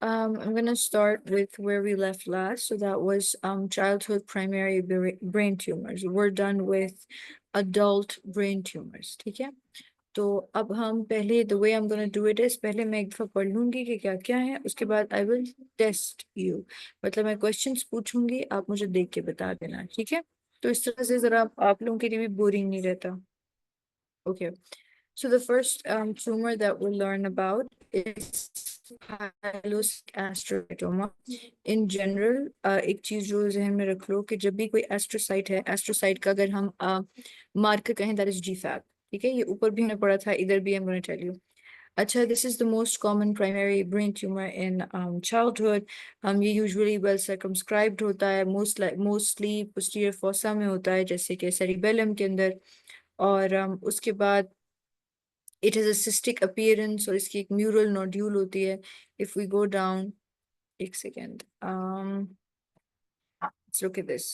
I'm going to start with where we left last. So that was childhood primary brain tumors. We're done with adult brain tumors. ठीक है? तो अब हम पहले the way I'm going to do it is पहले मैं एक दफा पढ़ लूंगी कि क्या क्या है, उसके बाद I will test you. मतलब मैं questions पूछूंगी, आप मुझे देख के बता देना, ठीक है? तो इस तरह से जरा आप लोगों के लिए भी बोरिंग नहीं रहता. Okay. So the first tumor that we'll learn about is astrocytoma. In general, एक चीज जो जहन में रख लो कि जब भी कोई एस्ट्रोसाइट है, एस्ट्रोसाइट का अगर हम मार्कर कहें that is GFAP. ठीक है, ये ऊपर भी हमने पढ़ा था, इधर भी I'm going to tell you. अच्छा, this is the most common primary brain tumor in childhood. ये usually well circumscribed होता है, mostly posterior fossa में होता है, जैसे कि cerebellum के अंदर. और उसके बाद it has a cystic appearance और इसकी एक mural nodule होती है. If we go down, एक second, let's look at this.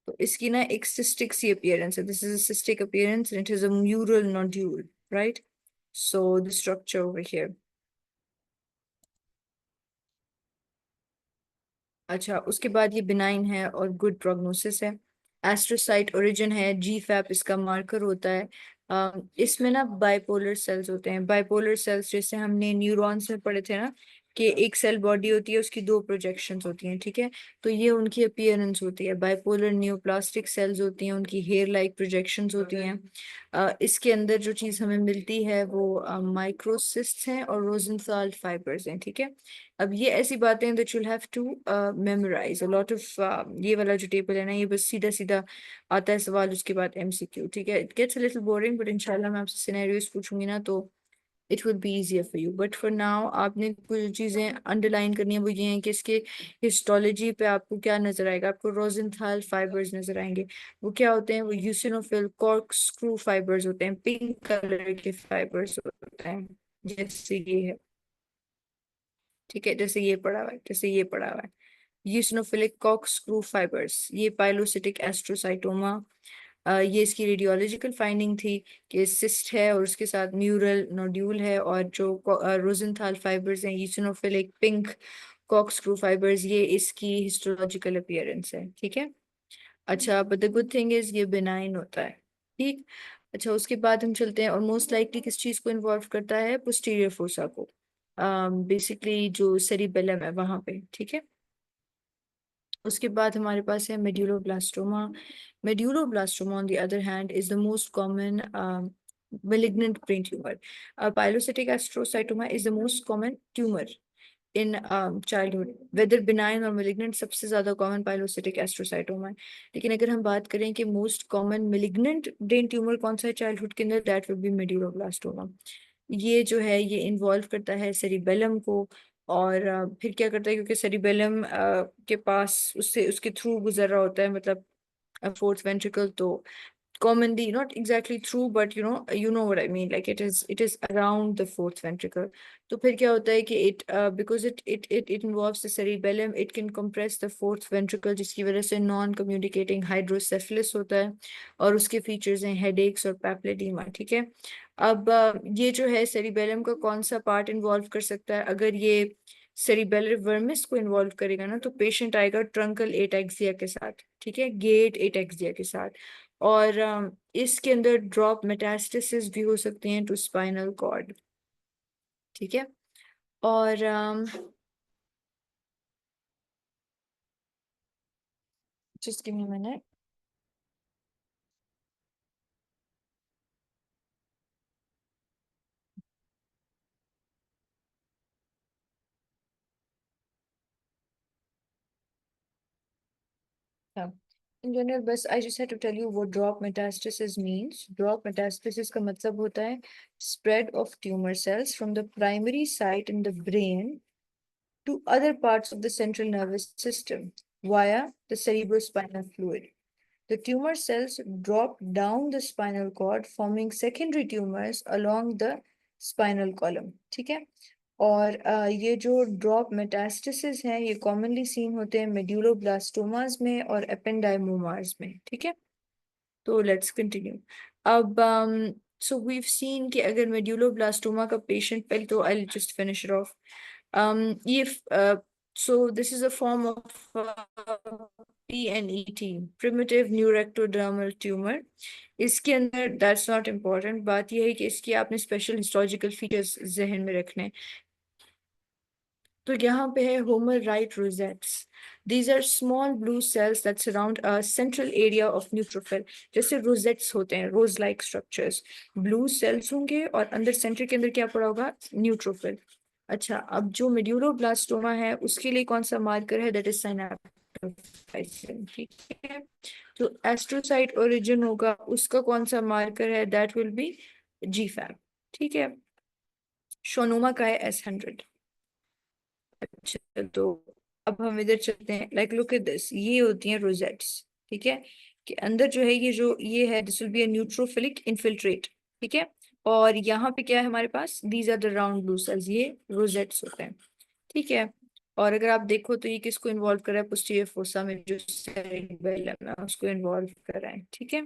तो इसकी ना एक cystic सी appearance है. This is a cystic appearance and it is a mural nodule, right? So the structure over here. अच्छा, उसके बाद ये benign है और good prognosis है. एस्ट्रोसाइट ओरिजिन है, GFAP इसका मार्कर होता है. इसमें ना बाइपोलर सेल्स होते हैं. बाइपोलर सेल्स जैसे हमने न्यूरॉन्स में पढ़े थे ना कि एक सेल बॉडी होती है, उसकी दो प्रोजेक्शंस होती हैं, ठीक है? तो ये उनकी अपीयरेंस होती है. बाइपोलर न्यूप्लास्टिक सेल्स होती हैं, उनकी हेयर लाइक प्रोजेक्शंस होती हैं. इसके अंदर जो चीज़ हमें मिलती है वो माइक्रोसिस्ट्स हैं और रोजेंथाल फाइबर्स हैं, ठीक है? अब ये ऐसी बातें हैं that you'll have to memorize a lot of ये वाला जो टेबल है ना, ये बस सीधा सीधा आता है सवाल, उसके बाद MCQ, ठीक है? It gets a little boring, but इंशाल्लाह मैं आपसे सिनेरियोस पूछूंगी ना तो it will be easier for you. But for now आपने कुछ चीजें अंडरलाइन करनी है, वो ये हैं कि इसके हिस्टोलॉजी पे आपको क्या नजर आएगा. आपको रोजेंथाल फाइबर्स नजर आएंगे. वो क्या होते हैं? वो यूसिनोफिल कॉर्क स्क्रू फाइबर्स होते हैं, पिंक कलर के फाइबर्स होते हैं, जैसे ये है, ठीक है? जैसे ये पड़ा हुआ है, जैसे ये पड़ा हुआ है, यूसिनोफिलिक कॉर्क स्क्रू फाइबर्स. ये पाइलोसिटिक एस्ट्रोसाइटोमा. ये इसकी रेडियोलॉजिकल फाइंडिंग थी कि सिस्ट है और उसके साथ म्यूरल नोड्यूल है, और जो रोजेंथाल फाइबर्स हैं, यूसिनोफिलिक पिंक कॉर्क स्क्रू फाइबर्स, ये इसकी हिस्टोलॉजिकल अपीयरेंस है, ठीक है? अच्छा, but the good thing is ये बिनाइन होता है, ठीक? अच्छा, उसके बाद हम चलते हैं, और मोस्ट लाइकली किस चीज को इन्वॉल्व करता है? पोस्टीरियर फोसा को, बेसिकली जो सेरिबेलम है वहां पे, ठीक है? उसके बाद हमारे पास है medulloblastoma. Medulloblastoma on the other hand is the most common malignant brain tumor. Pilocytic astrocytoma is the most common tumor in childhood. Whether benign or malignant, सबसे ज्यादा कॉमन पाइलोसिटिक एस्ट्रोसाइटोमा है. लेकिन अगर हम बात करें कि most common malignant brain tumour कौन सा है चाइल्डहुड के अंदर, दैट विल बी मेड्यूलोब्लास्टोमा. ये जो है ये इन्वॉल्व करता है सेरिबेलम को. और फिर क्या करता है, क्योंकि सेरिबेलम के पास उससे उसके थ्रू गुजर रहा होता है, मतलब फोर्थ वेंट्रिकल, तो commonly not exactly through, but you know what I mean, like it is around the fourth ventricle. तो फिर क्या होता है कि because it involves the cerebellum, it can compress the fourth ventricle, जिसकी वजह से नॉन कम्युनिकेटिंग हाइड्रोसेफेलस होता है, और उसके फीचर्स हैं हेडेक्स और पैप्लेडीमा, ठीक है? अब ये जो है सेरिबेलम का कौन सा पार्ट इन्वॉल्व कर सकता है? अगर ये सेरिबेलर वर्मिस को इन्वॉल्व करेगा ना, तो पेशेंट आएगा ट्रंकल एटेक्सिया के साथ, ठीक है, गेट एटेक्सिया के साथ. और इसके अंदर ड्रॉप मेटास्टेसिस भी हो सकते हैं टू स्पाइनल कॉर्ड, ठीक है? और just give me a minute. In general बस I just have to tell you what drop metastasis means. Drop metastasis का मतलब होता है spread of tumour cells from the primary site in the brain to other parts of the central nervous system via the cerebrospinal fluid. The tumor cells drop down the spinal cord, forming secondary tumors along the spinal column. ठीक है? और ये जो drop metastasis हैं, ये commonly seen होते हैं मेड्यूलोब्लास्टोमास में और एपेंडाइमोमास में, ठीक है? तो लेट्स कंटिन्यू. अब So we've seen कि अगर मेड्यूलोब्लास्टोमा का पेशेंट, पहले तो I'll just finish it off. If so this is a form of PNET, primitive neuroectodermal tumor. इसके अंदर that's not important, बात यह है कि इसकी आपने स्पेशल हिस्टोलॉजिकल फीचर्स जहन में रखने हैं। तो यहाँ पे है Homer right rosettes. These are small blue cells that surround a central area of neutrophil. जैसे रोजेट्स होते हैं, रोज लाइक स्ट्रक्चर्स, ब्लू सेल्स होंगे और अंदर सेंटर के अंदर क्या पड़ा होगा, न्यूट्रोफिल। अच्छा, अब जो मेड्यूलोब्लास्टोमा है उसके लिए कौन सा मार्कर है, दैट इज साइनाप्टोफाइसिन। ठीक है, जो एस्ट्रोसाइट ओरिजिन होगा उसका कौन सा मार्कर है, दैट विल बी जीफैप। ठीक है, शोनोमा का है S100। अच्छा, तो अब हम इधर चलते हैं, लाइक लुक एट दिस, ये होती हैं रोजेट्स। ठीक है, कि अंदर जो है ये है, this will be a neutrophilic infiltrate. ठीक है, और यहाँ पे क्या है हमारे पास, these are the round blue cells, ये रोजेट्स होते हैं। ठीक है, और अगर आप देखो तो ये किसको इन्वॉल्व कर रहा है, पोस्टीरियर फोसा में जो सेरिबेलम है उसको इन्वॉल्व कर रहा है। ठीक है,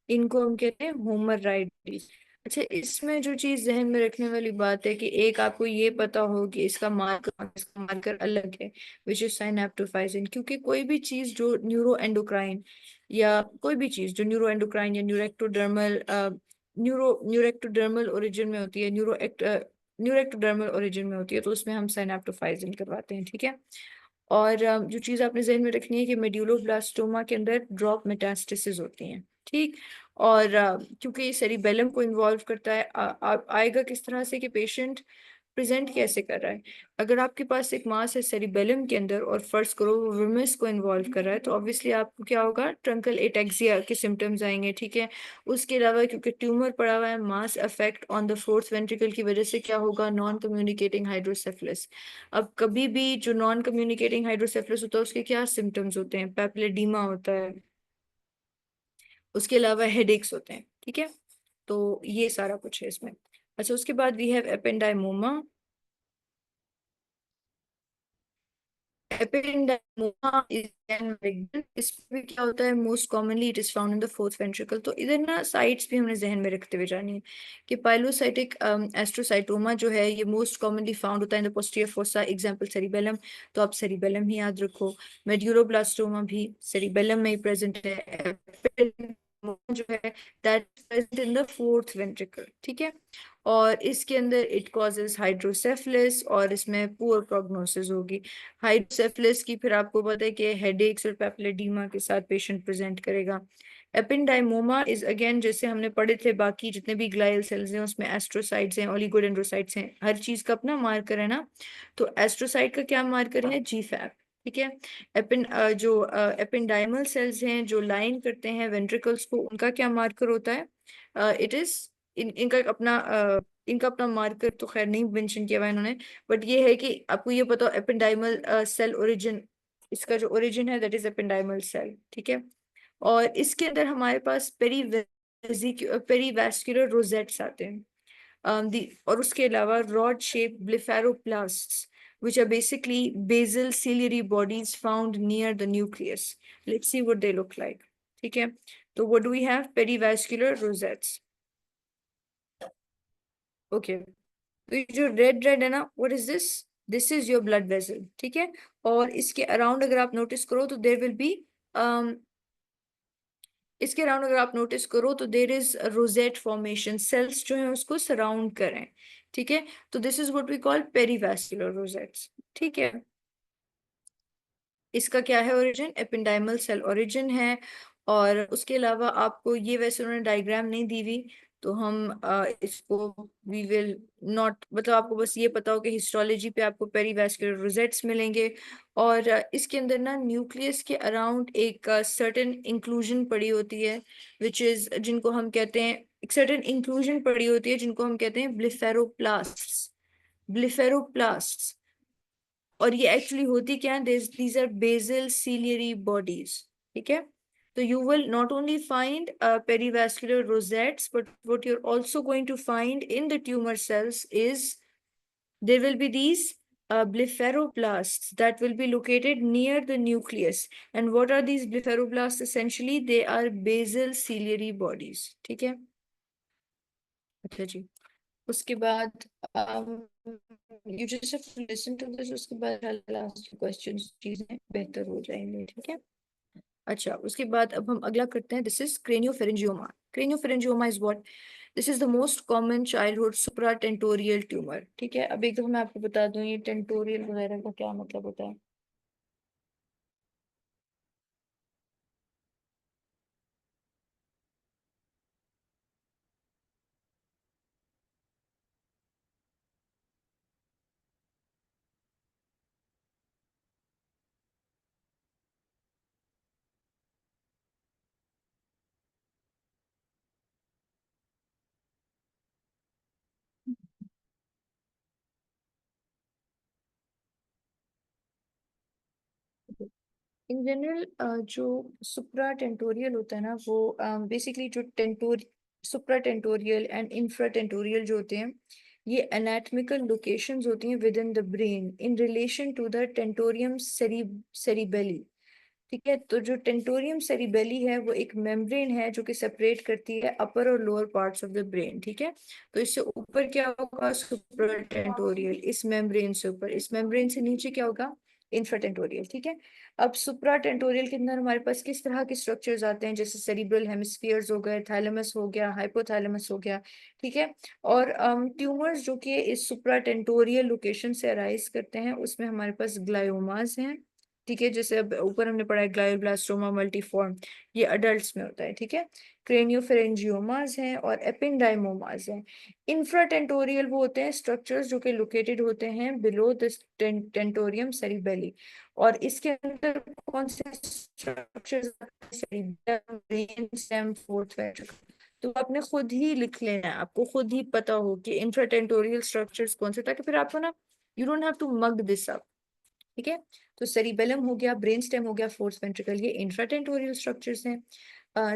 इनको हम कहते हैं होमर राइट। अच्छा, इसमें जो चीज जहन में रखने वाली बात है कि एक आपको ये पता हो कि इसका मार्कर अलग है, विच इज साइनेप्टोफाइसिन। क्योंकि कोई भी चीज जो न्यूरो एंडोक्राइन या कोई भी चीज जो न्यूरो एंडोक्राइन या न्यूरोएक्टोडर्मल ओरिजिन में होती है, न्यूरोएक्टोडर्मल ओरिजिन में होती है, तो उसमें हम साइनेप्टोफाइसिन करवाते हैं। ठीक है, और जो चीज आपने जहन में रखनी है कि मेड्यूलोब्लास्टोमा के अंदर ड्रॉप मेटास्टेसिस होती हैं। ठीक, और क्योंकि ये सेरिबेलम को इन्वॉल्व करता है, आएगा किस तरह से कि पेशेंट प्रेजेंट कैसे कर रहा है। अगर आपके पास एक मास है सेरिबेलम के अंदर और फर्स्ट करो वो विमिस को इन्वॉल्व कर रहा है, तो ऑब्वियसली आपको क्या होगा, ट्रंकल एटेक्सिया के सिम्टम्स आएंगे। ठीक है, उसके अलावा क्योंकि ट्यूमर पड़ा हुआ है, mass effect on the fourth ventricle की वजह से क्या होगा, नॉन कम्युनिकेटिंग हाइड्रोसेफलस। अब कभी भी जो नॉन कम्युनिकेटिंग हाइड्रोसेफलस होता है उसके क्या सिम्टम्स होते हैं, पैपिलेडीमा होता है, उसके अलावा हेडेक्स होते हैं। ठीक है, तो ये सारा कुछ है इसमें। अच्छा, उसके बाद we have ependymoma. Ependymoma is an malignant। इसमें क्या होता है, most commonly it is found in the fourth ventricle. तो इधर ना साइट्स भी हमने जहन में रखते हुए जानी है कि पाइलोसाइटिक एस्ट्रोसाइटोमा जो है ये मोस्ट कॉमनली फाउंड होता है in the posterior fossa, example cerebellum. तो आप सेरिबेलम ही याद रखो। मेड्यूलोब्लास्टोमा भी सेरिबेलम में ही प्रेजेंट है। एपेंडाइमोमा जो है that present in the fourth ventricle. ठीक है, और इसके अंदर इट कॉजेज हाइड्रोसेफलिस और इसमें पुअर प्रोग्नोसिस होगी। हाइड्रोसेफलिस की फिर आपको पता है कि हेडेक्स और पेप्लेडीमा के साथ पेशेंट प्रेजेंट करेगा। एपेंडाइमोमा इज अगेन, जैसे हमने पढ़े थे, बाकी जितने भी ग्लाइल सेल्स हैं उसमें एस्ट्रोसाइट्स हैं, ओलिगोडेंड्रोसाइट्स हैं, हर चीज का अपना मार्कर है ना। तो एस्ट्रोसाइट का क्या मार्कर है, जीफैप। ठीक है, जो एपेंडाइमल सेल्स हैं जो लाइन करते हैं वेंट्रिकल्स को, उनका क्या मार्कर होता है, इट इज इनका अपना मार्कर तो खैर नहीं मेंशन किया हुआ है इन्होंने, बट ये है कि आपको ये पता हो एपेंडाइमल सेल ओरिजिन, इसका जो ओरिजिन है दैट इज एपेंडाइमल सेल। ठीक है, और इसके अंदर हमारे पास पेरीवैस्कुलर रोजेट्स आते हैं। और उसके अलावा rod shape blepharoplasts which are basically basal ciliary bodies found near the nucleus. Let's see what they look like. ठीक है, तो what do we have, perivascular rosettes. Okay, तो ये जो रेड रेड है ना, what is this, this is your blood vessel. ठीक है, और इसके अराउंड अगर आप नोटिस करो तो देर विल बी इसके अराउंड अगर आप नोटिस करो तो there is rosette formation, cells जो है उसको सराउंड करें। ठीक है, तो this is what we call perivascular rosettes. ठीक है, इसका क्या है ओरिजिन, एपेंडाइमल सेल ओरिजिन है। और उसके अलावा आपको ये वैसे उन्होंने डायग्राम नहीं दी हुई, तो हम इसको वी विल नॉट, मतलब आपको बस ये पता हो कि हिस्टोलॉजी पे आपको पेरीवैस्कुलर रोजेट्स मिलेंगे। और इसके अंदर ना न्यूक्लियस के अराउंड एक सर्टेन इंक्लूजन पड़ी होती है, विच इज जिनको हम कहते हैं, एक सर्टेन इंक्लूजन पड़ी होती है जिनको हम कहते हैं ब्लिफेरोप्लास्ट्स। ब्लिफेरोप्लास्ट्स, और ये एक्चुअली होती क्या है, these are basal ciliary bodies. ठीक है, तो you will not only find perivascular rosettes, but what you're also going to find in the tumor cells is there will be these blepharoplasts that will be located near the nucleus. And what are these blepharoplasts? Essentially they are basal ciliary bodies. ठीक है, अच्छा जी। उसके बाद you just listen to this, उसके बाद last questions चीजें बेहतर हो जाएंगे, ठीक है। अच्छा, उसके बाद अब हम अगला करते हैं। This is craniopharyngioma. Craniopharyngioma is what? This is the most common childhood supratentorial tumour, ठीक है। अब एक दफा मैं आपको बता दूं ये टेंटोरियल वगैरह का क्या मतलब होता है। इन जनरल जो सुप्रा टेंटोरियल होता है ना, वो बेसिकली जो टेंटोर supra tentorial and infra tentorial जो होते हैं, ये एनाटॉमिकल लोकेशंस होती हैं within the brain in relation to the tentorium cerebelli. ठीक है, तो जो टेंटोरियम सेरिबेली है वो एक मेम्ब्रेन है जो कि सेपरेट करती है अपर और lower parts of the brain, ठीक है। तो इससे ऊपर क्या होगा? सुप्राटेंटोरियल, इस मेम्ब्रेन से ऊपर। इस मेम्ब्रेन से नीचे क्या होगा? इंफ्राटेंटोरियल, ठीक है। अब सुप्राटेंटोरियल के अंदर हमारे पास किस तरह के स्ट्रक्चर्स आते हैं? जैसे सेरिब्रल हेमिस्फीयर्स हो गए, थैलेमस हो गया, हाइपोथैलेमस हो गया, ठीक है। और ट्यूमर्स जो कि इस सुप्राटेंटोरियल लोकेशन से अराइज करते हैं, उसमें हमारे पास ग्लायोमास हैं, ठीक है। जैसे अब ऊपर हमने पढ़ा है ग्लायोब्लास्टोमा मल्टीफॉर्म, ये अडल्ट्स में होता है, ठीक है। क्रेनियोफेरेंजियोमास हैं और एपिंडाइमोमास हैं। इंफ्राटेंटोरियल वो होते हैं स्ट्रक्चर्स जो कि लोकेटेड होते हैं बिलो द टेंटोरियम सेरिबेली। और इसके अंदर कौन से structures? Cerebellum, brain stem, fourth ventricle. तो आपने खुद ही लिख लेना है, आपको खुद ही पता हो कि इंफ्राटेंटोरियल स्ट्रक्चर्स कौन से, ताकि फिर आपको ना, you don't have to mug this up, ठीक है। तो सेरिबेलम हो गया, ब्रेन स्टेम हो गया, फोर्थ वेंट्रिकल, ये इंफ्राटेंटोरियल स्ट्रक्चर्स हैं।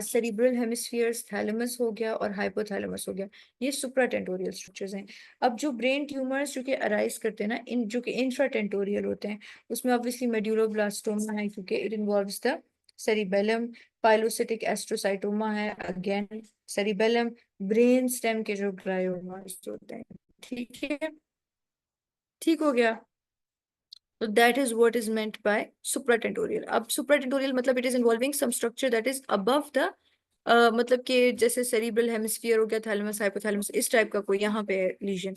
सेरिब्रल हेमिस्फीयर्स, थैलेमस हो गया और हाइपोथैलेमस हो गया, ये सुप्राटेंटोरियल स्ट्रक्चर्स हैं। अब जो ब्रेन ट्यूमर्स जो कि अराइज करते हैं ना, इन जो कि इंफ्राटेंटोरियल होते हैं, उसमें ऑब्वियसली मेड्यूलोब्लास्टोमा है क्योंकि इट इन्वॉल्व्स द सेरिबेलम। पाइलोसिटिक एस्ट्रोसाइटोमा है, अगेन सेरिबेलम। ब्रेन स्टेम के जो ग्लायोमास होते हैं, ठीक है। ठीक हो गया। So that is what is meant by supratentorial. अब supratentorial मतलब it is involving some structure that is above the मतलब कि जैसे cerebral hemisphere हो गया, थैलेमस, हाइपोथैलेमस, इस टाइप का कोई यहाँ पे लीजन।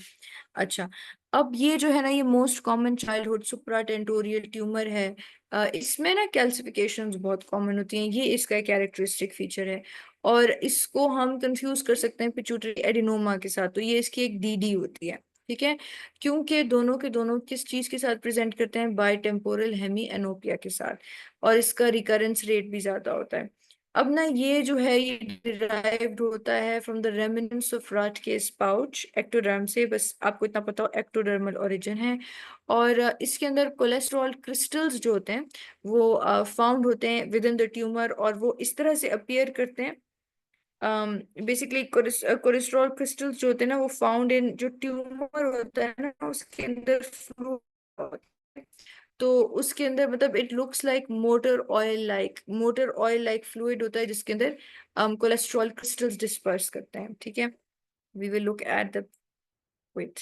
अच्छा, अब ये जो है ना, ये most common childhood supratentorial tumour है। इसमें ना कैल्सिफिकेशंस बहुत कॉमन होती हैं, ये इसका कैरेक्टरिस्टिक फीचर है। और इसको हम कंफ्यूज कर सकते हैं पिट्यूटरी एडिनोमा के साथ, तो ये इसकी एक डीडी होती है, ठीक है। क्योंकि दोनों के दोनों किस चीज के साथ प्रेजेंट करते हैं? बाई टेम्पोरल हेमी एनोपिया के साथ। और इसका रिकरेंस रेट भी ज्यादा होता है। अब ना ये जो है ये डिराइव्ड होता है from the remnants of rot के स्पाउच एक्टोडर्म से, बस आपको इतना पता हो, एक्टोडर्मल ओरिजिन है। और इसके अंदर कोलेस्ट्रॉल क्रिस्टल्स जो होते हैं वो फाउंड होते हैं विद इन द ट्यूमर, और वो इस तरह से अपीयर करते हैं। बेसिकली कोलेस्ट्रॉल क्रिस्टल्स जो होते हैं ना, वो फाउंड इन जो ट्यूमर होता है ना उसके अंदर फ्लूइड, तो उसके अंदर मतलब it looks like motor oil like fluid होता है जिसके अंदर कोलेस्ट्रॉल क्रिस्टल्स डिस्पर्स करते हैं, ठीक है। We will look at the with,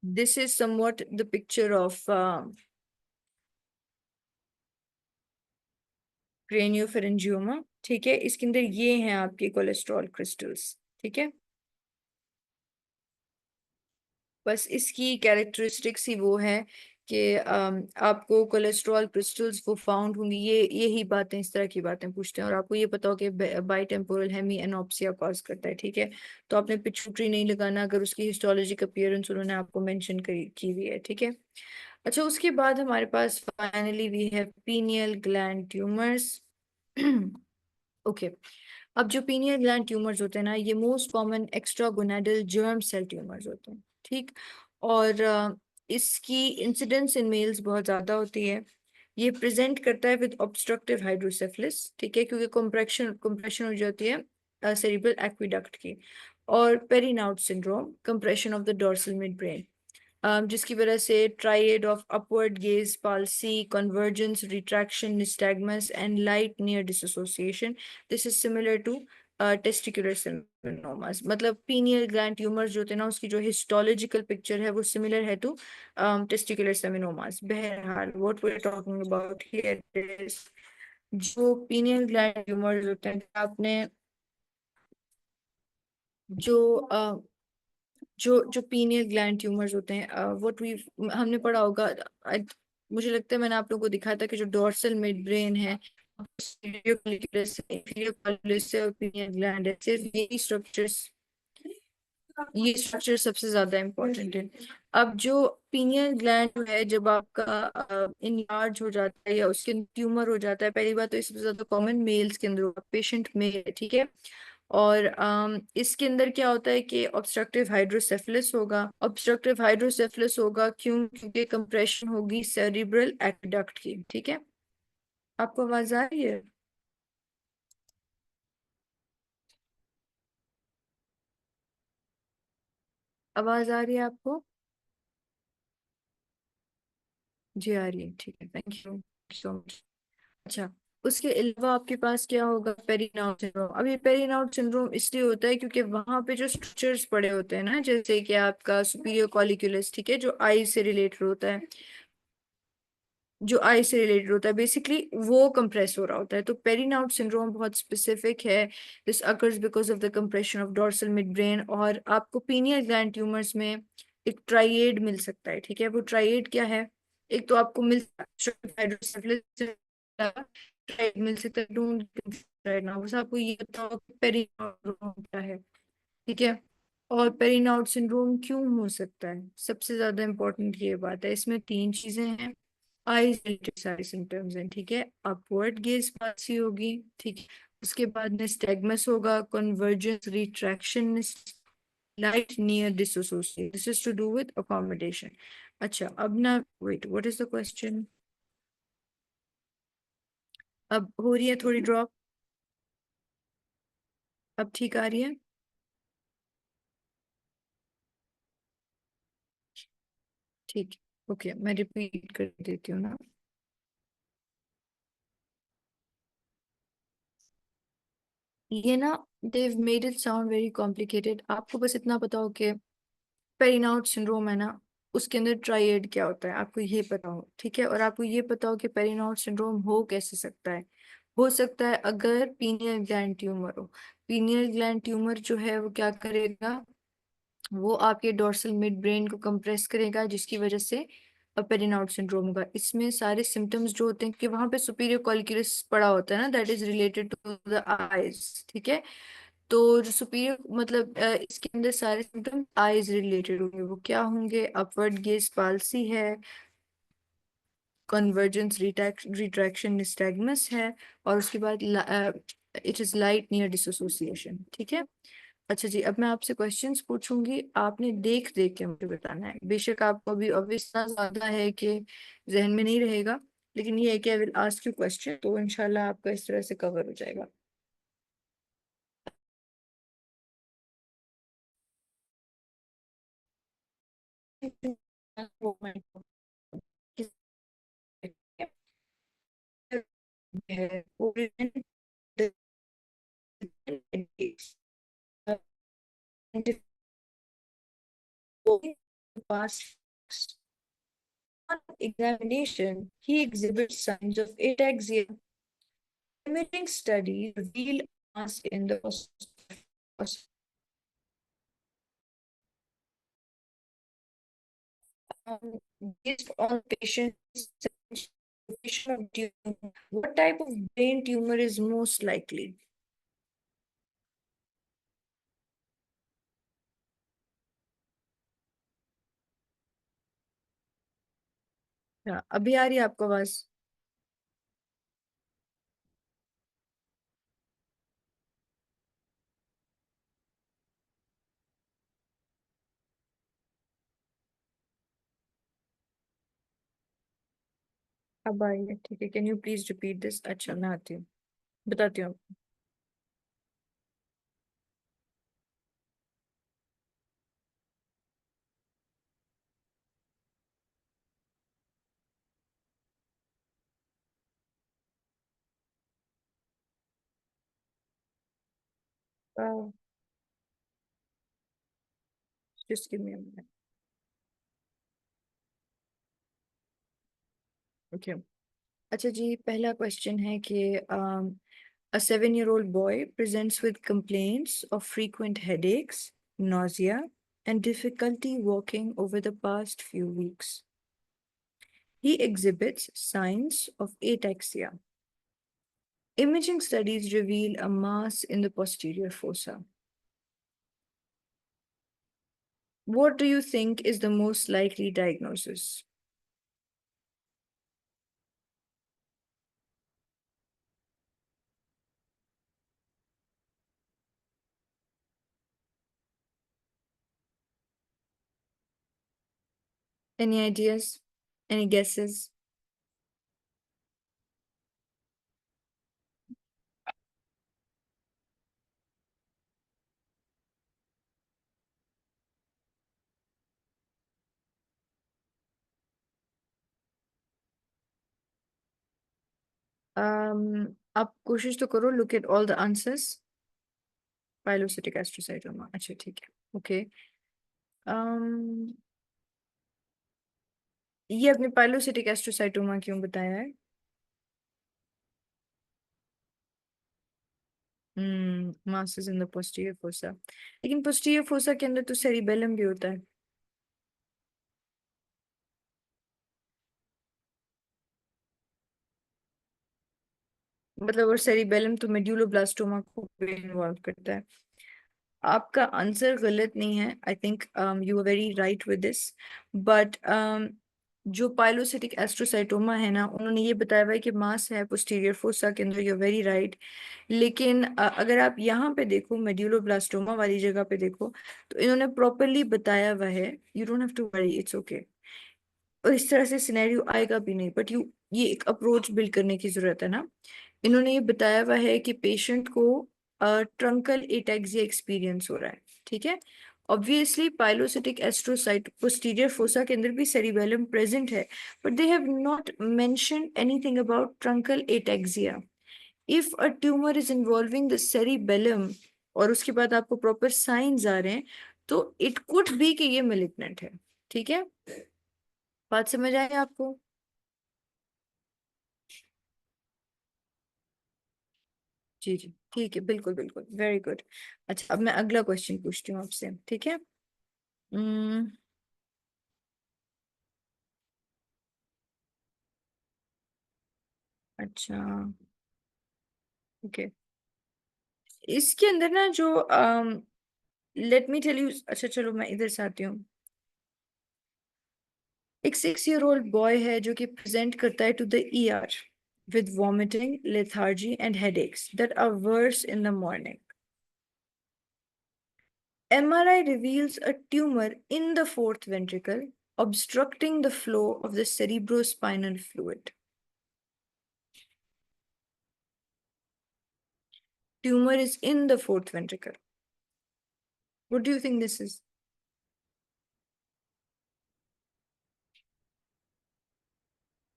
this is somewhat the picture of craniopharyngioma, ठीक है। इसके अंदर ये हैं आपके कोलेस्ट्रॉल क्रिस्टल्स, ठीक है। बस इसकी कैरेक्टरिस्टिक्स ही वो है कि आपको कोलेस्ट्रॉल क्रिस्टल्स वो फाउंड होंगी, ये यही बातें, इस तरह की बातें पूछते हैं। और आपको ये पता हो कि बाई टेम्पोरल हेमी एनोप्सिया कॉज करता है, ठीक है। तो आपने पिट्यूटरी नहीं लगाना अगर उसकी हिस्टोलॉजिक अपीयरेंस उन्होंने आपको मेंशन की हुई है, ठीक है। अच्छा, उसके बाद हमारे पास finally we have pineal gland tumours. Okay, अब जो पीनियल ग्लैंड ट्यूमर्स होते हैं ना, ये most common extragonadal germ cell tumours होते हैं, ठीक। और इसकी इंसिडेंस इन मेल्स बहुत ज्यादा होती है। ये प्रेजेंट करता है विद ऑब्स्ट्रक्टिव हाइड्रोसेफलिस, ठीक है, क्योंकि कंप्रेशन कंप्रेशन हो जाती है सेरिब्रल एक्विडक्ट की। और Parinaud syndrome, compression of the dorsal mid brain. जिसकी वजह से triad of upward gaze palsy, convergence, retraction, nystagmus and light near dissociation. This is similar to testicular seminomas. मतलब पीनियल ग्लैंड ट्यूमर्स जो होते हैं ना, उसकी जो हिस्टोलॉजिकल पिक्चर है वो सिमिलर है टू टेस्टिकुलर सेमिनोमास। बहरहाल what we are talking about here is जो पीनियल ग्लैंड ट्यूमर्स होते हैं, आपने जो जो पीनियल ग्लैंड ट्यूमर्स होते हैं, व्हाट वी हमने पढ़ा होगा। मुझे लगता है मैंने आप लोगों को दिखाया था कि जो डोर्सल मिड ब्रेन है, inferior collis और पीनियल ग्लैंड है, सिर्फ ये स्ट्रक्चर सबसे ज्यादा इम्पोर्टेंट है। अब जो पीनियल ग्लैंड है, जब आपका इनलार्ज हो जाता है या उसके ट्यूमर हो जाता है, पहली बात तो ये सबसे ज्यादा कॉमन मेल्स के अंदर होगा, पेशेंट मेल है, ठीक है। और इसके अंदर क्या होता है कि ऑब्स्ट्रक्टिव हाइड्रोसेफलस होगा। ऑब्स्ट्रक्टिव हाइड्रोसेफलस होगा क्यों? क्योंकि कंप्रेशन होगी सेरिब्रल एक्वेडक्ट की, ठीक है। आपको आवाज आ रही है? आवाज आ रही है आपको? जी आ रही है, ठीक है, थैंक यू सो मच। अच्छा, उसके अलावा आपके पास क्या होगा? पेरिनाउट सिंड्रोम। अब ये पेरिनाउट सिंड्रोम इसलिए होता है क्योंकि वहां पे जो स्ट्रक्चर्स पड़े होते हैं ना, जैसे कि आपका सुपीरियर कॉलिक्युलस, ठीक है, जो आई से रिलेटेड होता है, जो आई से रिलेटेड होता है बेसिकली, वो कंप्रेस हो रहा होता है। तो पेरिनाउट सिंड्रोम बहुत स्पेसिफिक है। This occurs because of the compression of dorsal mid brain. और आपको पीनियल ग्लैंड ट्यूमर्स में एक ट्राइएड मिल सकता है, ठीक है। वो ट्राइएड क्या है? एक तो आपको मिल सकता है ट्राइएड मिल सकता है, डोंट राइट नाउ, बस आपको ये बताओ कि पेरिनाउट सिंड्रोम क्या है, ठीक है। और पेरिनाउट सिंड्रोम क्यों हो सकता है, सबसे ज्यादा इंपॉर्टेंट ये बात है। इसमें तीन चीजें हैं, आई रिलेटेड सारे सिम्टम्स हैं, ठीक है। अपवर्ड गेज पाल्सी होगी, ठीक है। उसके बाद निस्टैग्मस होगा, convergence, retraction, light near dissociation. This is to do with accommodation. अच्छा, अब ना, wait, what is the question? अब हो रही है थोड़ी ड्रॉप? अब ठीक आ रही है? ठीक है, ओके, मैं रिपीट कर देती हूँ ना। ये ना, they've made it sound very complicated। आपको बस इतना पता हो कि पेरिनाउट सिंड्रोम है ना, उसके अंदर ट्राइएड क्या होता है, आपको ये पता हो, ठीक है। और आपको ये पता हो कि पेरिनाउट सिंड्रोम हो कैसे सकता है। हो सकता है अगर पीनियल ग्लैंड ट्यूमर हो। पीनियल ग्लैंड ट्यूमर जो है वो क्या करेगा? वो आपके डोर्सल मिड ब्रेन को कंप्रेस करेगा, जिसकी वजह से पेरिनाउट सिंड्रोम होगा। इसमें सारे सिम्टम्स जो होते हैं कि वहां पे सुपीरियर कॉलिक्युलस पड़ा होता है ना, that is related to the eyes, ठीक है। तो जो सुपीरियर मतलब इसके अंदर सारे सिम्टम आईज रिलेटेड होंगे। वो क्या होंगे? अपवर्ड गेज पाल्सी है, कन्वर्जेंस, रिट्रैक्शन, निस्टैग्मस है, और उसके बाद it is light near dissociation, ठीक है। अच्छा जी, अब मैं आपसे क्वेश्चंस पूछूंगी, आपने देख देख के मुझे बताना है। बेशक आपको अभी ऑब्वियस इतना ज्यादा है कि जहन में नहीं रहेगा, लेकिन ये है कि I will ask you question, तो इंशाल्लाह आपका इस तरह से कवर हो जाएगा। On examination, he exhibits signs of ataxia. Imaging study revealed mass in the um, based on patient's what type of brain tumor is most likely? हाँ, अभी आ रही है आपको आवाज? अब आई है, ठीक है। Can you please repeat this? अच्छा, मैं आती हूँ, बताती हूँ। uh, just give me a minute. Okay. अच्छा जी, पहला क्वेश्चन है कि a 7-year-old boy presents with complaints of frequent headaches, nausea, and difficulty walking over the past few weeks. He exhibits signs of ataxia. Imaging studies reveal a mass in the posterior fossa. What do you think is the most likely diagnosis? Any ideas? Any guesses? आप कोशिश तो करो, look at all the answers. पाइलोसिटिक एस्ट्रोसाइटोमा, अच्छा ठीक है, okay. um, ये अपने पाइलोसिटिक एस्ट्रोसाइटोमा क्यों बताया है? Masses in the posterior fossa, लेकिन पोस्टीरियर फोसा के अंदर तो सेरिबेलम भी होता है। मतलब और सेरिबेलम तो मेड्यूलोब्लास्टोमा को भी इन्वॉल्व करता है। आपका आंसर गलत नहीं है, I think you are very right with this, but जो पाइलोसिटिक एस्ट्रोसाइटोमा है ना, उन्होंने ये बताया हुआ है कि मास है पोस्टीरियर फोसा के अंदर, यू आर वेरी राइट। लेकिन अगर आप यहाँ पे देखो, मेड्यूलोब्लास्टोमा वाली जगह पे देखो, तो इन्होंने प्रॉपरली बताया हुआ है, you don't have to worry, it's okay. और इस तरह से सिनेरियो आएगा भी नहीं, बट यू ये एक अप्रोच बिल्ड करने की जरूरत है ना। इन्होंने ये बताया हुआ है कि पेशेंट को ट्रंकल एटैक्सिया एक्सपीरियंस हो रहा है, ठीक है। ऑब्वियसली पाइलोसिटिक एस्ट्रोसाइट पोस्टीरियर फोसा के अंदर भी सेरिबेलम प्रेजेंट है, but they have not mentioned anything about truncal ataxia. If a tumour is involving the cerebellum और उसके बाद आपको प्रॉपर साइंस आ रहे हैं, तो इट कुड बी कि ये मेलिग्नेंट है, ठीक है। बात समझ आई आपको? जी जी ठीक है, बिल्कुल बिल्कुल, वेरी गुड। अच्छा, अब मैं अगला क्वेश्चन पूछती हूँ आपसे, ठीक है। हम्म, अच्छा, ओके। इसके अंदर ना जो लेट मी टेल यू, अच्छा चलो मैं इधर से आती हूँ। एक 6-year-old बॉय है जो कि प्रेजेंट करता है to the ER with vomiting, lethargy, and headaches that are worse in the morning. MRI reveals a tumor in the fourth ventricle, obstructing the flow of the cerebrospinal fluid. Tumor is in the fourth ventricle. What do you think this is?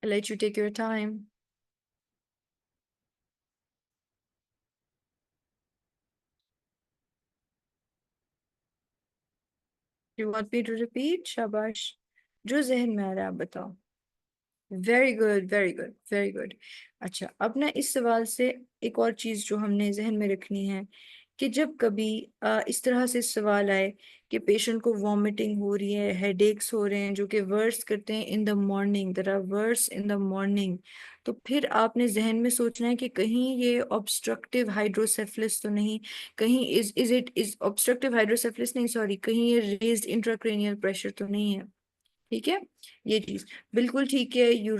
I'll let you take your time. You want me to repeat? शाबाश, जो जहन में आ रहा है आप बताओ। Very good, very good, very good. अच्छा, अब ना इस सवाल से एक और चीज जो हमने जहन में रखनी है, कि जब कभी इस तरह से सवाल आए कि पेशेंट को वॉमिटिंग हो रही है, हेडेक्स हो रहे हैं जो कि वर्स करते हैं in the morning, there are worse in the morning, तो फिर आपने जहन में सोचना है कि कहीं ये ऑब्स्ट्रक्टिव हाइड्रोसेफलिस तो नहीं, कहीं इज ऑब्स्ट्रक्टिव हाइड्रोसेफलिस नहीं, सॉरी, कहीं ये रेज्ड इंट्राक्रेनियल प्रेशर तो नहीं है, ठीक है। ये चीज बिल्कुल ठीक है, यू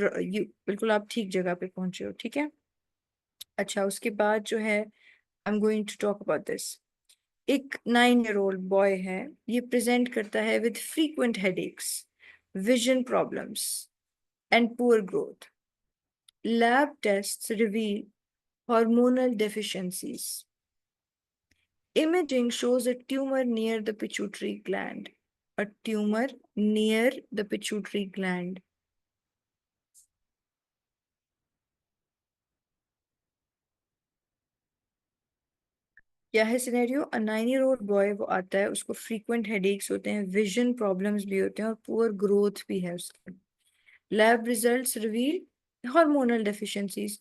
बिल्कुल आप ठीक जगह पे पहुंचे हो, ठीक है। अच्छा, उसके बाद जो है, I am going to talk about this. एक 9-year-old बॉय है, ये प्रेजेंट करता है with frequent headaches, vision problems, and poor growth. Lab tests reveal hormonal deficiencies. Imaging shows a tumor near the pituitary gland. A tumor near the pituitary gland. क्या है scenario? अ 9 year old boy वो आता है, उसको frequent headaches होते हैं, vision problems भी होते हैं और पुअर ग्रोथ भी है उसकी। Lab results reveal hormonal deficiencies.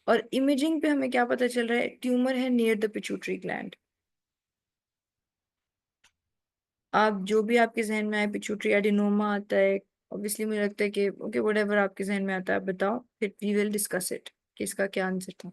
और इमेजिंग पे हमें क्या पता चल रहा है? ट्यूमर है नियर द पिट्यूटरी ग्लैंड। आप जो भी आपके जहन में आए, पिट्यूटरी एडिनोमा आता है, ऑब्वियसली मुझे लगता है कि ओके व्हाटएवर आपके जहन में आता है आप बताओ, फिर वी विल डिस्कस इट कि इसका क्या आंसर था।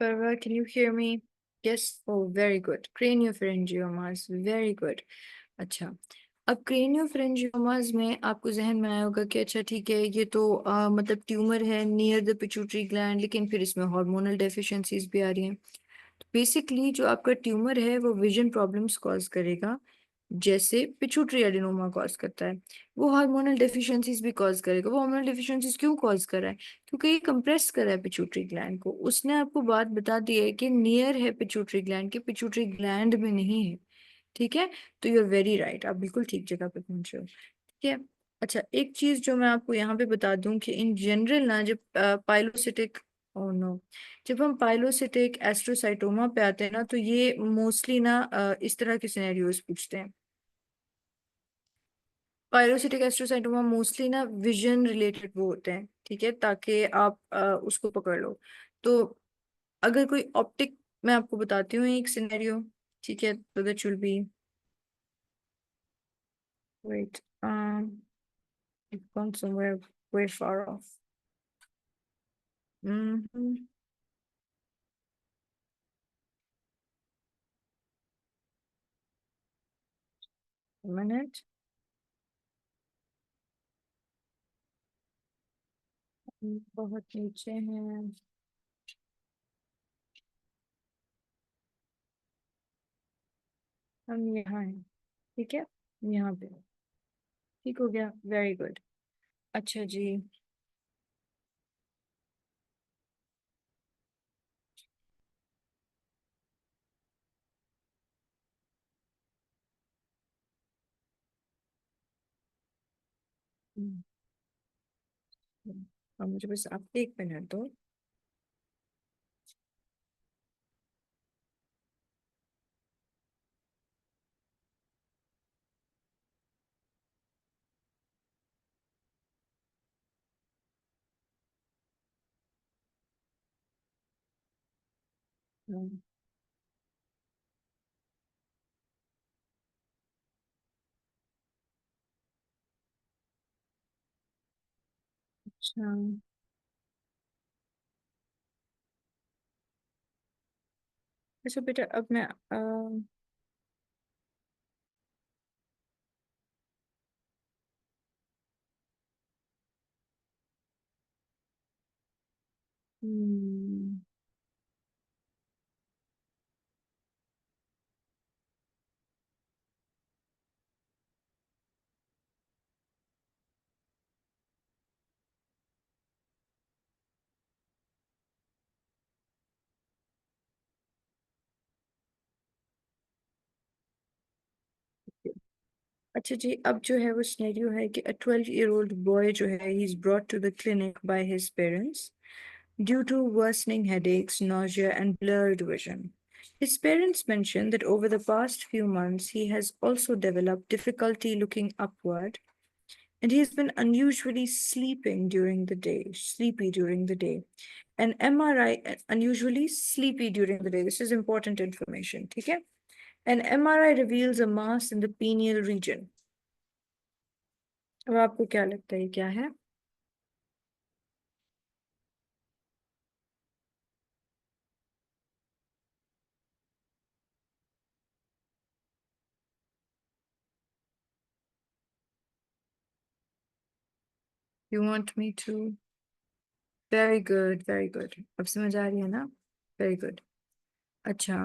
Parva, can you hear me? Yes, oh very good. Craniopharyngiomas, very good. अच्छा, अब क्रेनियोफारिंजियोमास में आपको जहन में आया होगा कि अच्छा ठीक है, ये तो मतलब ट्यूमर है नियर द पिट्यूटरी ग्लैंड, लेकिन फिर इसमें हार्मोनल डेफिशिएंसीज भी आ रही हैं। तो बेसिकली जो आपका ट्यूमर है वो विजन प्रॉब्लम्स कॉज करेगा, जैसे पिट्यूटरी एडिनोमा कॉज करता है। वो हार्मोनल डेफिशिएंसीज भी कॉज करेगा। वो हार्मोनल डेफिशिएंसीज क्यों कॉज कर रहा है? क्योंकि ये कंप्रेस कर रहा है पिट्यूटरी ग्लैंड को। उसने आपको बात बता दी है कि नियर है पिट्यूटरी ग्लैंड के, पिट्यूटरी ग्लैंड में नहीं है। ठीक है, तो यू आर वेरी राइट, आप बिल्कुल ठीक जगह पे पहुंचे हो। ठीक है। अच्छा, एक चीज जो मैं आपको यहाँ पे बता दूं कि इन जनरल ना, जब पाइलोसिटिक, ओ नो, जब हम पाइलोसिटिक एस्ट्रोसाइटोमा पे आते हैं ना, तो ये मोस्टली ना इस तरह के सिनेरियोज पूछते हैं। पाइलोसिटिक एस्ट्रोसाइटोमा मोस्टली ना विजन रिलेटेड वो होते हैं, ठीक है, ताकि आप उसको पकड़ लो। तो अगर कोई ऑप्टिक, मैं आपको बताती हूँ एक सिनेरियो, ठीक है, तो that will be, wait, it gone somewhere way far off. Mm-hmm. A minute. बहुत नीचे हैं। हम यहाँ हैं, ठीक है, यहाँ पे। ठीक हो गया, वेरी गुड। अच्छा जी। हम्म, अब मुझे बस आप 1 मिनट दो। हम्म, अच्छा। अच्छा बेटा, अब मैं हम्म, अच्छा जी, अब जो है वो सिनेरियो है कि a 12-year-old बॉय जो है he is brought to the clinic by his parents due to worsening headaches, nausea, and blurred vision. His parents mentioned that over the past few months, he has also developed difficulty looking upward, and he has been unusually sleepy during the day. An MRI, unusually sleepy during the day. This is important information, okay? An MRI reveals a mass in the pineal region. अब आपको क्या लगता है क्या है? You want me to? Very good, very good. अब समझ आ रही है ना? Very good. अच्छा।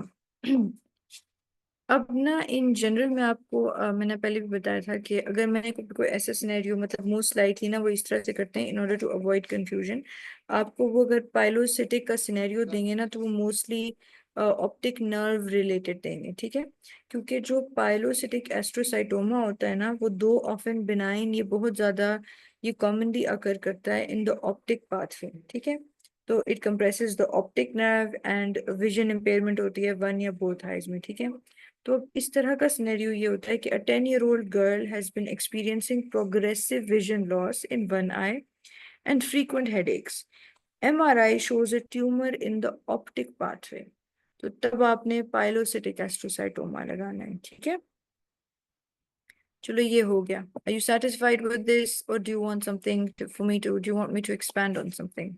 अब ना इन जनरल में आपको मैंने पहले भी बताया था कि अगर मैंने कोई ऐसा सिनेरियो, मतलब मोस्ट लाइकली ना वो इस तरह से करते हैं in order to avoid confusion. आपको वो अगर पाइलोसिटिक का सिनेरियो देंगे ना तो वो मोस्टली ऑप्टिक नर्व रिलेटेड देंगे, ठीक है? क्योंकि जो पाइलोसिटिक एस्ट्रोसाइटोमा होता है ना वो दो ऑफन बिनाइन, ये बहुत ज्यादा, ये कॉमनली अकर करता है इन द ऑप्टिक पाथवे, ठीक है? तो it compresses the optic nerve and vision impairment होती है वन या बोथ आइज में, ठीक है? तो अब इस तरह का सिनेरियो ये होता है कि a 10-year-old girl has been experiencing progressive vision loss in one eye and frequent headaches. MRI shows a tumor in the optic pathway. तो तब आपने पाइलोसिटिक एस्ट्रोसाइटोमा लगाना है, ठीक है? चलो ये हो गया। Are you satisfied with this or do you want something for me to, do you want me to expand on something?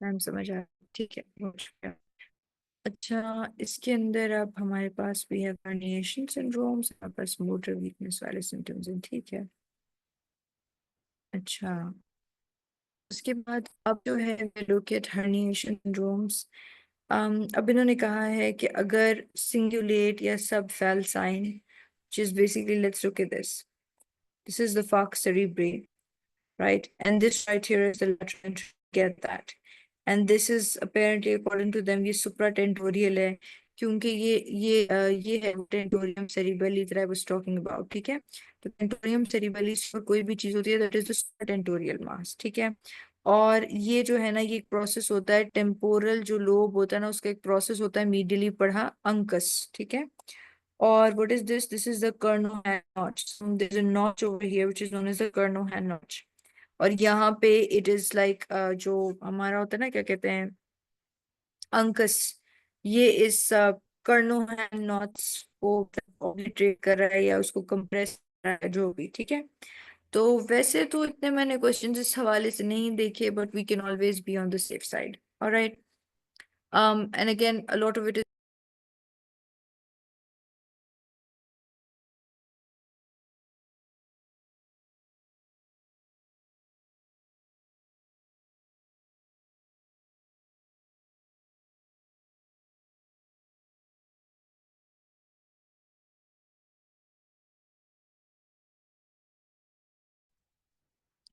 Ma'am समझ आया, ठीक है, बहुत शुक्रिया। अच्छा, इसके अंदर अब हमारे पास भी है हर्निएशन सिंड्रोम्स, हमारे पास मोटर वीकनेस वाले सिम्टम्स हैं, ठीक है? अच्छा, उसके बाद अब जो है लुक एट हर्निएशन सिंड्रोम्स। अब इन्होंने कहा है कि अगर सिंगुलेट या सब फैलसाइन, which is basically, let's look at this is the falx cerebri, right? And this right here is the lateral ventricle. Get that? And this is apparently, according to them, ये supratentorial है, क्योंकि ये है tentorium cerebelli that I was talking about, ठीक है? तो tentorium cerebelli पर कोई भी चीज होती है that is the supratentorial mass, ठीक है? और ये जो है ना, ये एक प्रोसेस होता है, टेम्पोरल जो लोब होता है ना उसका एक प्रोसेस होता है मीडियली पढ़ा, अंकस, ठीक है? और what is this? This is the Kernohan notch. So there's a notch over here which is known as the Kernohan notch. और यहाँ पे इट इज लाइक जो हमारा होता है ना, क्या कहते हैं, अंकस, ये इस कर्णोहैन नॉट्स को ऑब्लिटरेट कर रहा है या उसको कंप्रेस कर रहा है, जो भी, ठीक है? तो वैसे तो इतने मैंने क्वेश्चंस इस हवाले से नहीं देखे, but we can always be on the safe side, alright? And again a lot of it is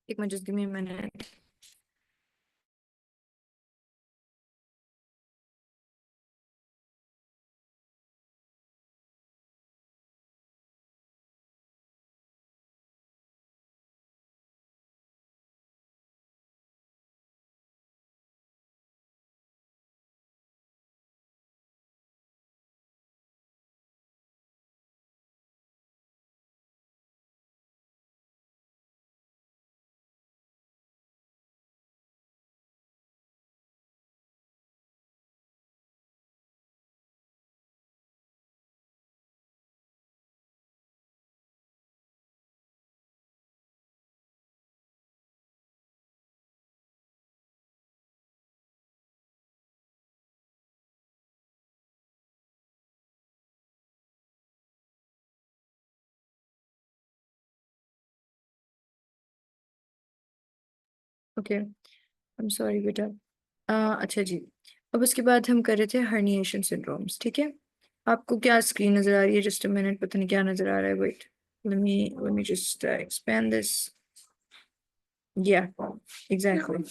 एक minute, just give me a minute. Okay, I am sorry बेटा। अच्छा जी, अब उसके बाद हम कर रहे थे हर्निएशन सिंड्रोम्स, ठीक है? आपको क्या स्क्रीन नजर आ रही है? जस्ट अ मिनट, पता नहीं क्या नजर आ रहा है, wait, let me just expand this. Yeah, exactly.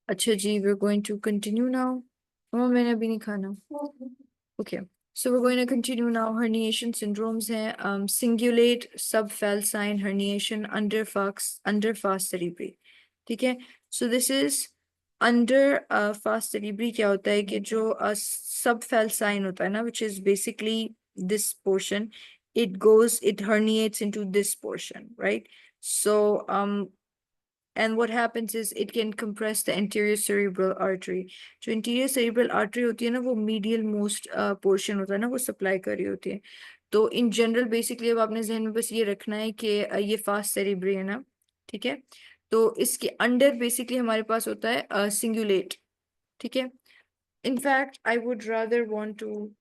अच्छा जी, we're going to continue now. मैंने अभी नहीं खाना। Okay, so we're going to continue now. Herniation syndromes हैं, cingulate subfalcine herniation under fast cerebri, ठीक है? So this is under fast cerebri। क्या होता है कि जो subfalcine होता है ना, which is basically this portion, it herniates into this portion, right? So and what happens is it can compress the anterior cerebral artery. जो anterior cerebral artery होती है ना, वो medial most portion होता है ना, वो supply कर रही होती है। तो इन जनरल बेसिकली अब आपने जहन में बस ये रखना है कि ये फास्ट सेरिब्री है ना, ठीक है। तो इसके अंडर बेसिकली हमारे पास होता है सिंगुलेट, ठीक है। In fact I would rather want to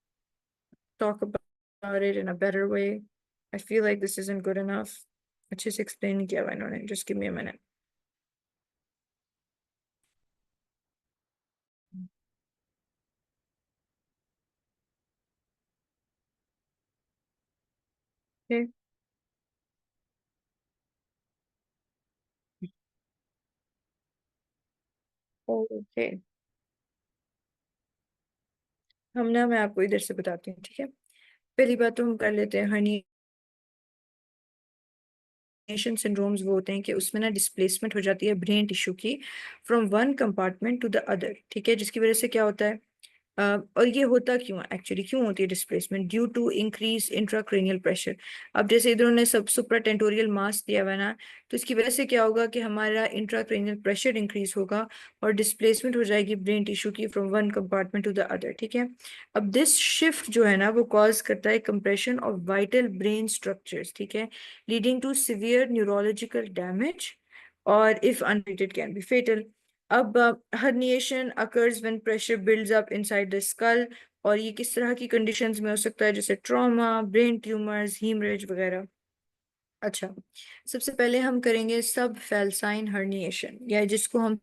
talk about it in a better way. I feel like this isn't good enough. अच्छे से explain नहीं किया हुआ इन्होंने. Just give me a minute. Okay. Okay. मैं आपको इधर से बताती हूँ, ठीक है। पहली बात तो हम कर लेते हैं हर्निएशन सिंड्रोम्स। वो होते हैं कि उसमें ना डिस्प्लेसमेंट हो जाती है ब्रेन टिश्यू की from one compartment to the other, ठीक है। जिसकी वजह से क्या होता है, और ये होता क्यों एक्चुअली, क्यों होती है displacement? Due to increase intracranial pressure. अब जैसे इधर उन्होंने सब सुप्राटेंटोरियल मास दिया हुआ है ना, तो इसकी वजह से क्या होगा कि हमारा इंट्राक्रेनियल प्रेशर इंक्रीज होगा और डिस्प्लेसमेंट हो जाएगी ब्रेन टिश्यू की from one compartment to the other, ठीक है। अब दिस शिफ्ट जो है ना वो कॉज करता है compression of vital brain structures, ठीक है, leading to severe neurological damage और if untreated can be fatal. अब herniation occurs when pressure builds up inside the skull, और ये किस तरह की कंडीशंस में हो सकता है, जैसे ट्रॉमा, ब्रेन ट्यूमर्स, हीमरेज वगैरह। अच्छा, सबसे पहले हम करेंगे सब फैल्साइन हर्निएशन, या जिसको हम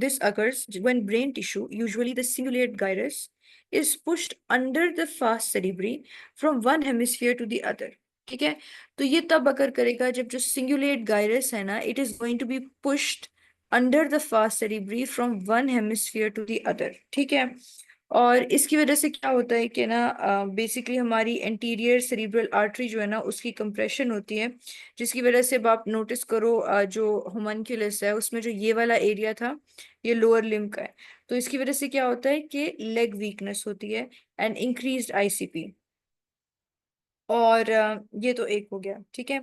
this occurs when brain tissue, usually the cingulate gyrus, is pushed under the fast cerebri from one hemisphere to the other, ठीक है। तो ये तब अकर करेगा जब जो सिंगुलेट गायरस है ना, it is going to be pushed under the फास्ट cerebri from one hemisphere to the other, ठीक है। और इसकी वजह से क्या होता है कि ना बेसिकली हमारी एंटीरियर सेरिब्रल आर्टरी जो है ना उसकी कंप्रेशन होती है, जिसकी वजह से अब आप नोटिस करो जो होमनक्यूलस है उसमें जो ये वाला एरिया था ये लोअर लिम्ब का है। तो इसकी वजह से क्या होता है कि लेग वीकनेस होती है एंड इंक्रीज्ड आईसीपी। और ये तो एक हो गया, ठीक है।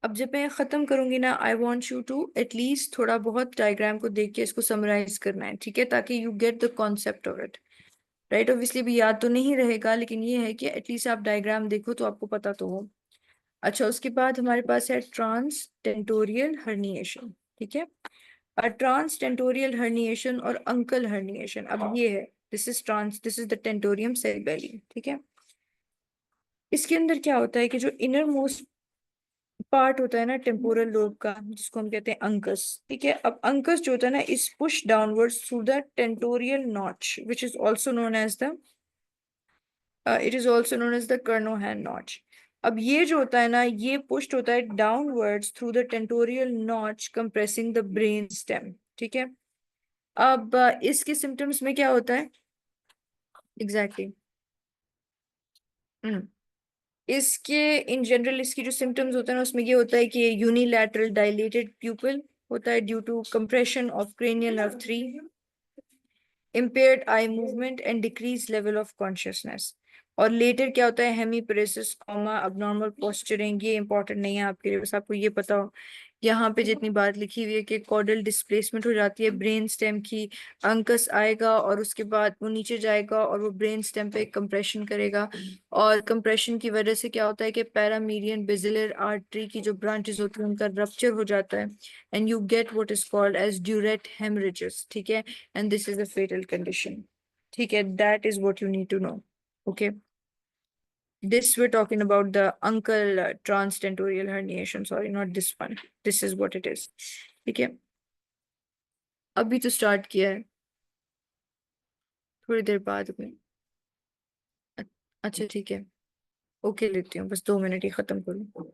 अब जब मैं खत्म करूंगी ना, I want you to at least थोड़ा बहुत डायग्राम को देख के इसको समराइज करना है, ठीक है, ताकि you get the concept of it, right. Obviously भी याद तो नहीं रहेगा, लेकिन ये है कि एटलीस्ट आप डायग्राम देखो तो आपको पता तो हो। अच्छा, उसके बाद हमारे पास है ट्रांस टेंटोरियल हर्निएशन, ठीक है। ट्रांस टेंटोरियल हर्निएशन और अंकल हर्निएशन, अब ये है, this is the tentorium cerebelli, ठीक है। इसके अंदर क्या होता है कि जो इनर मोस्ट पार्ट होता है ना टेम्पोरल लोब का, जिसको हम कहते हैं अंकस, ठीक है। अब अंकस जो होता है ना is push downwards through the tentorial notch which is also known as the it is also known as the Kernohan notch. अब ये जो होता है ना ये पुश्ड होता है downwards through the tentorial notch compressing the brain stem, ठीक है। अब इसके सिम्टम्स में क्या होता है एग्जैक्टली exactly? इसके इन जनरल इसकी जो सिम्टम्स होते हैं ना उसमें ये होता है कि यूनिलैटरल डायलेटेड प्यूपिल होता है due to compression of cranial nerve 3, impaired eye movement and decreased level of consciousness। और लेटर क्या होता है, हेमीपरेसिस कॉमा abnormal posturing। ये इंपॉर्टेंट नहीं है आपके लिए, बस आपको ये पता हो यहाँ पे जितनी बात लिखी हुई है कि कॉर्डल डिस्प्लेसमेंट हो जाती है ब्रेन स्टेम की, अंकस आएगा और उसके बाद वो नीचे जाएगा और वो ब्रेन स्टेम पे कंप्रेशन करेगा, और कंप्रेशन की वजह से क्या होता है कि पैरामीडियन बेसिलर आर्टरी की जो ब्रांचेस होती हैं उनका रप्चर हो जाता है and you get what is called as Duret haemorrhages, ठीक है। And this is a fatal condition, ठीक है। That is what you need to know, okay। This we're talking about the uncle transtentorial herniation, sorry, not this one, this is what it is, ठीक है। अभी तो start किया है, थोड़ी देर बाद में। अ- अच्छा ठीक है, ओके लेती हूँ, बस 2 मिनट ही खत्म करूँ।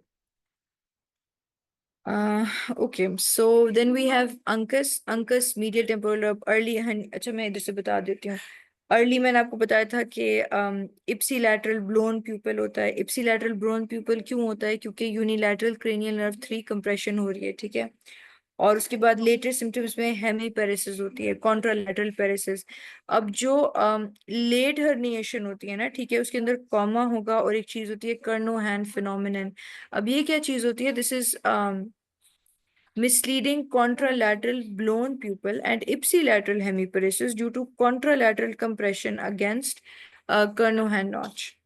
Okay, so then we have uncus medial temporal lobe early। अच्छा मैं इधर से बता देती हूँ। अर्ली मैंने आपको बताया था कि इप्सीलैटरल ब्लोन प्यूपल होता है। इप्सीलैटरल ब्लोन प्यूपल क्यों होता है, क्योंकि यूनिलैटरल क्रेनियल नर्व 3 कंप्रेशन हो रही है, ठीक है। और उसके बाद लेटेस्ट सिम्टम्स में हेमीपेरेसिस होती है, कॉन्ट्रालैटरल पेरेसिस। अब जो लेट हर्निएशन होती है ना, ठीक है, उसके अंदर कॉमा होगा और एक चीज होती है कर्नोहैन फिनोमिनन। अब ये क्या चीज होती है, this is misleading contralateral blown pupil, and ipsilateral hemiparesis due to contralateral compression against Kernohan notch.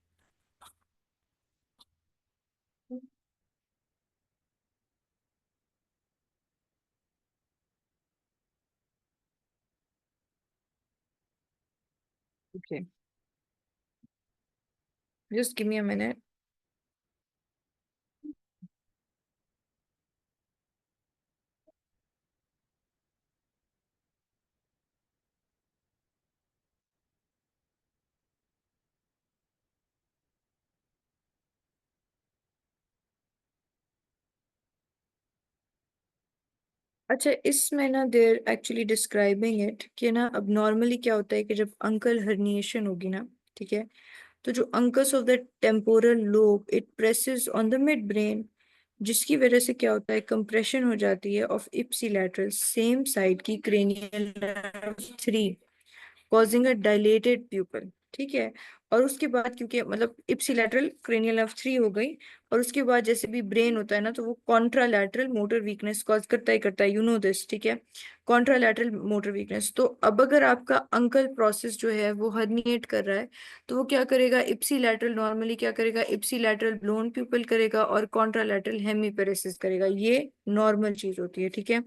Okay, just give me a minute. अच्छा, इसमें ना देर एक्चुअली डिस्क्राइबिंग इट कि ना अब नॉर्मली क्या होता है कि जब अंकल हर्निएशन होगी ना, ठीक है, तो जो uncus of the temporal lobe it presses on the mid brain, जिसकी वजह से क्या होता है, कंप्रेशन हो जाती है ऑफ इप्सिलैटरल सेम साइड की cranial nerve 3, causing a dilated pupil, ठीक है। और उसके बाद क्योंकि मतलब इप्सिलैटरल क्रेनियल नर्व 3 हो गई, और उसके बाद जैसे भी ब्रेन होता है ना, तो वो कॉन्ट्रालैटरल मोटर वीकनेस कॉज करता ही करता है, यू नो दिस, ठीक है, कॉन्ट्रालैटरल मोटर वीकनेस। तो अब अगर आपका अंकल प्रोसेस जो है वो हर्निएट कर रहा है, तो वो क्या करेगा, इप्सिलैटरल नॉर्मली क्या करेगा, इप्सिलैटरल ब्लोन प्यूपल करेगा और कॉन्ट्रालैटरल हेमीपेरेसिस करेगा, ये नॉर्मल चीज होती है, ठीक है।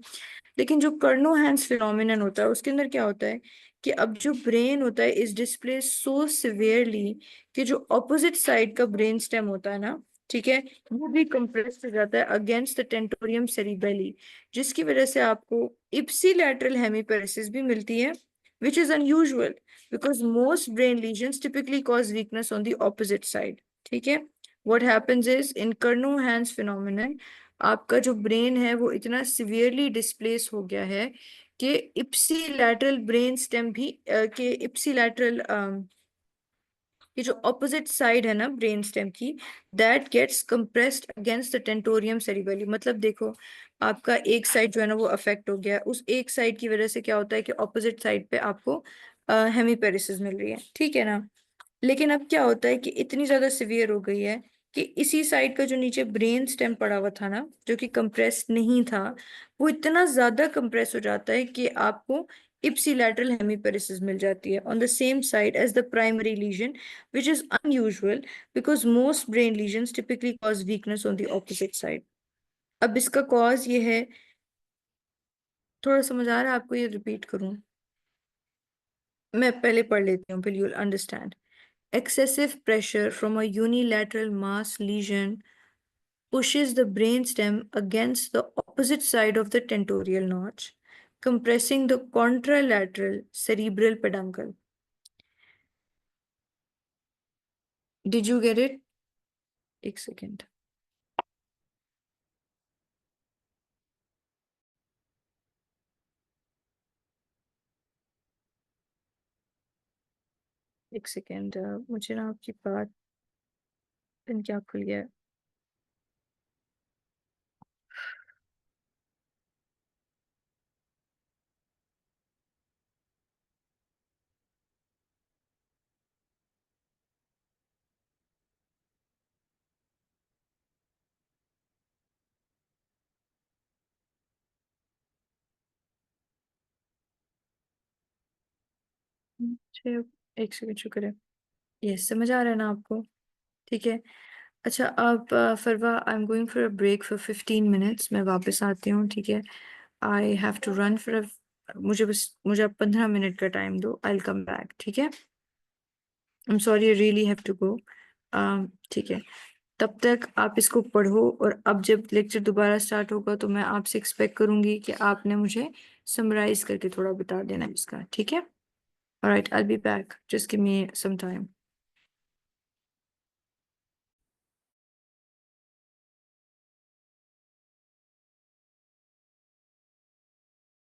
लेकिन जो कर्नो हैंस फिनोमिनन होता है उसके अंदर क्या होता है कि अब जो ब्रेन होता है इज डिस्प्लेस सो सिवियरली कि जो ऑपोजिट साइड का ब्रेन स्टेम होता है ना, ठीक है, वो भी कंप्रेस हो जाता है अगेंस्ट द टेंटोरियम सेरिबेली, जिसकी वजह से आपको इप्सिलैटरल हेमीपेरेसिस भी मिलती है, which is unusual because most brain lesions typically cause weakness on the opposite side, ठीक है। what happens is in Kernohan's phenomenon आपका जो ब्रेन है वो इतना सिवियरली डिस्प्लेस हो गया है कि इप्सिलैटरल ब्रेन स्टेम भी के इप्सिलैटरल ये जो ऑपोजिट साइड है ना ब्रेन स्टेम की, that gets compressed against the tentorium cerebelli. मतलब देखो, आपका एक साइड जो है ना वो अफेक्ट हो गया है, उस एक साइड की वजह से क्या होता है कि ऑपोजिट साइड पे आपको हेमीपेरेसिस मिल रही है, ठीक है ना। लेकिन अब क्या होता है कि इतनी ज्यादा सिवियर हो गई है कि इसी साइड का जो नीचे ब्रेन स्टेम पड़ा हुआ था ना, जो कि कंप्रेस नहीं था, वो इतना ज्यादा कंप्रेस हो जाता है कि आपको ipsilateral hemiparesis मिल जाती है on the same side as the primary lesion, which is unusual because most brain lesions typically cause weakness on the opposite side. अब इसका कॉज ये है, थोड़ा समझ आ रहा है आपको, ये रिपीट करूं, मैं पहले पढ़ लेती हूँ, फिर you'll understand. Excessive pressure from a unilateral mass lesion pushes the brainstem against the opposite side of the tentorial notch, compressing the contralateral cerebral peduncle. Did you get it? एक सेकेंड, एक second, मुझे ना आपकी बात pin क्या खुल गया है। मुझे एक सेकेंड, शुक्र है, ये समझ आ रहा है ना आपको, ठीक है। अच्छा, अब Farwa, I am going for a break for 15 minutes, मैं वापस आती हूँ, ठीक है। I have to run for मुझे अब 15 मिनट का टाइम दो, आई विल कम बैक, ठीक है। I am sorry, I really have to go, ठीक है। तब तक आप इसको पढ़ो, और अब जब लेक्चर दोबारा स्टार्ट होगा तो मैं आपसे एक्सपेक्ट करूंगी कि आपने मुझे समराइज करके थोड़ा बता देना इसका, ठीक है। Alright, I will be back, just give me some time.